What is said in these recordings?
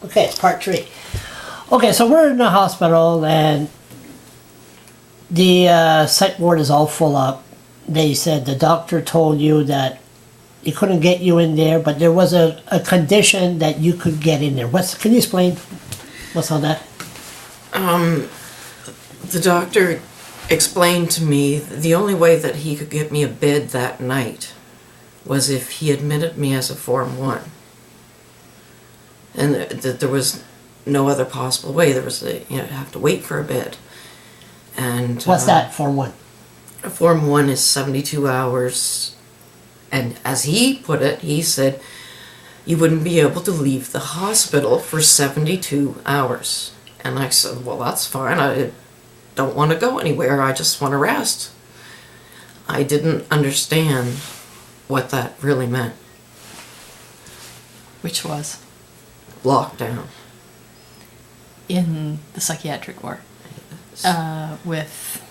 Okay, part 3. Okay, so we're in the hospital and the psych ward is all full up. They said the doctor told you that he couldn't get you in there, but there was a condition that you could get in there. Can you explain what's on that? The doctor explained to me the only way that he could get me a bed that night was if he admitted me as a Form 1. And that there was no other possible way. There was you'd have to wait for a bed. And What's that, Form 1? Form 1 is 72 hours. And as he put it, he said, you wouldn't be able to leave the hospital for 72 hours. And I said, well, that's fine. I don't want to go anywhere. I just want to rest. I didn't understand what that really meant. Which was? Lockdown. In the psychiatric ward. With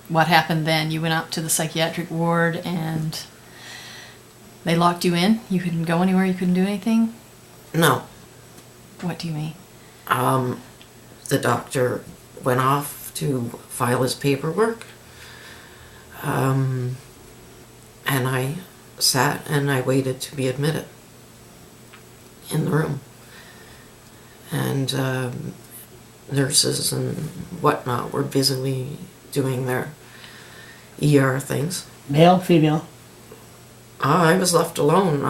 what happened then, you went up to the psychiatric ward and they locked you in? You couldn't go anywhere? You couldn't do anything? No. What do you mean? The doctor went off to file his paperwork. And I sat and I waited to be admitted in the room. And nurses and whatnot were busily doing their ER things. Male, female? I was left alone.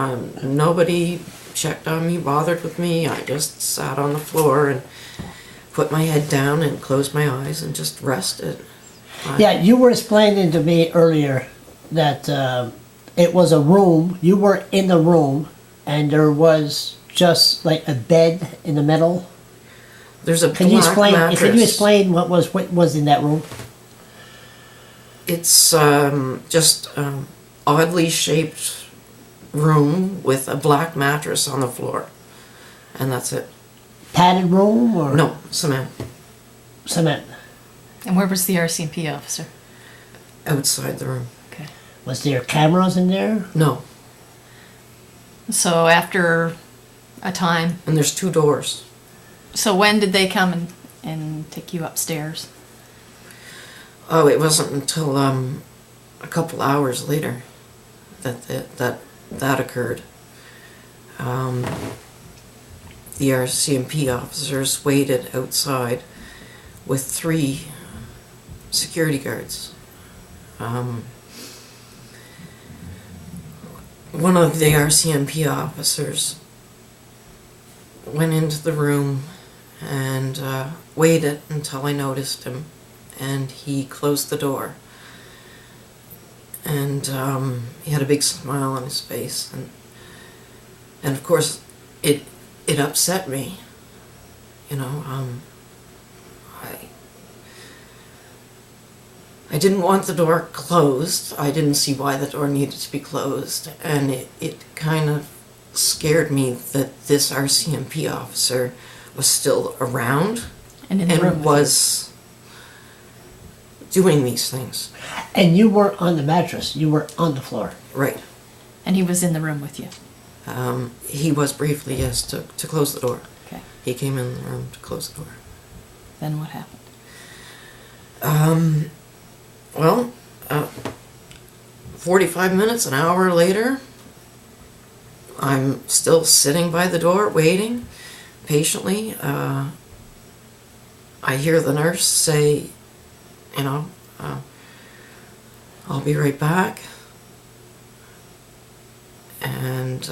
Nobody checked on me, bothered with me. I just sat on the floor and put my head down and closed my eyes and just rested. Yeah, you were explaining to me earlier that it was a room. You were in the room and there was just like a bed in the middle. There's a Can you explain what was in that room? It's just oddly shaped room with a black mattress on the floor, and that's it. Padded room or no cement? Cement. And where was the R.C.M.P officer? Outside the room. Okay. Was there cameras in there? No. So after a time. And there's 2 doors. So when did they come and take you upstairs? Oh, it wasn't until a couple hours later that occurred. The R.C.M.P officers waited outside with 3 security guards. One of the R.C.M.P officers went into the room and waited until I noticed him, and he closed the door. And he had a big smile on his face, and of course it upset me, I didn't want the door closed. I didn't see why the door needed to be closed, and it kind of scared me that this R.C.M.P officer was still around and was doing these things. And you weren't on the mattress, you were on the floor. Right. And he was in the room with you? He was briefly, yes, to close the door. Okay. He came in the room to close the door. Then what happened? 45 minutes, an hour later, I'm still sitting by the door waiting patiently. I hear the nurse say, I'll be right back. And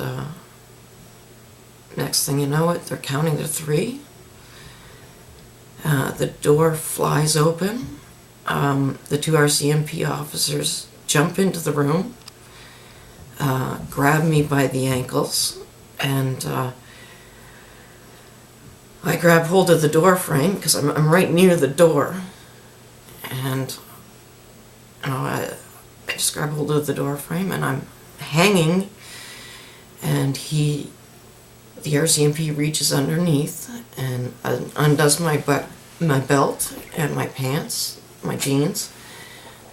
next thing you know it, they're counting to 3. The door flies open. The 2 R.C.M.P officers jump into the room, grab me by the ankles, and I grab hold of the door frame because I'm right near the door, and I just grab hold of the door frame and I'm hanging, and the R.C.M.P reaches underneath and undoes my belt and my pants, my jeans,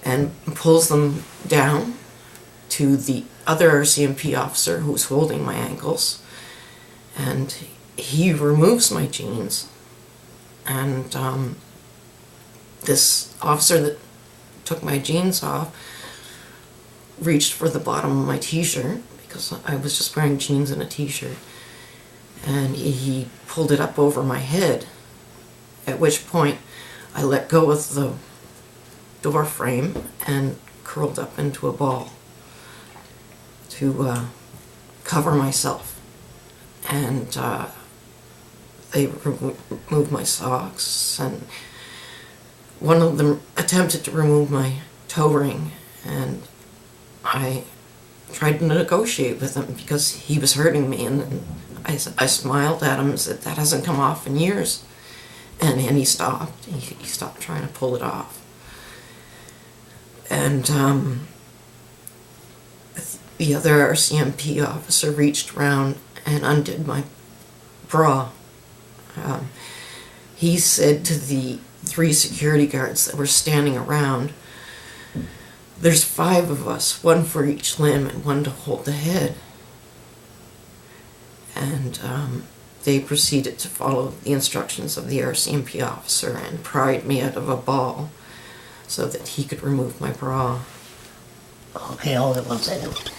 and pulls them down to the other R.C.M.P officer who's holding my ankles, and he removes my jeans, and this officer that took my jeans off reached for the bottom of my t-shirt, because I was just wearing jeans and a t-shirt, and he pulled it up over my head, at which point I let go of the door frame and curled up into a ball to cover myself. And they removed my socks, and one of them attempted to remove my toe ring, and I tried to negotiate with him because he was hurting me, and I smiled at him and said, "That hasn't come off in years." And he stopped. He stopped trying to pull it off. And the other R.C.M.P officer reached around and undid my bra. He said to the 3 security guards that were standing around, "There's 5 of us, 1 for each limb and 1 to hold the head." And they proceeded to follow the instructions of the R.C.M.P officer and pried me out of a ball so that he could remove my bra. Okay, hold it 1 second.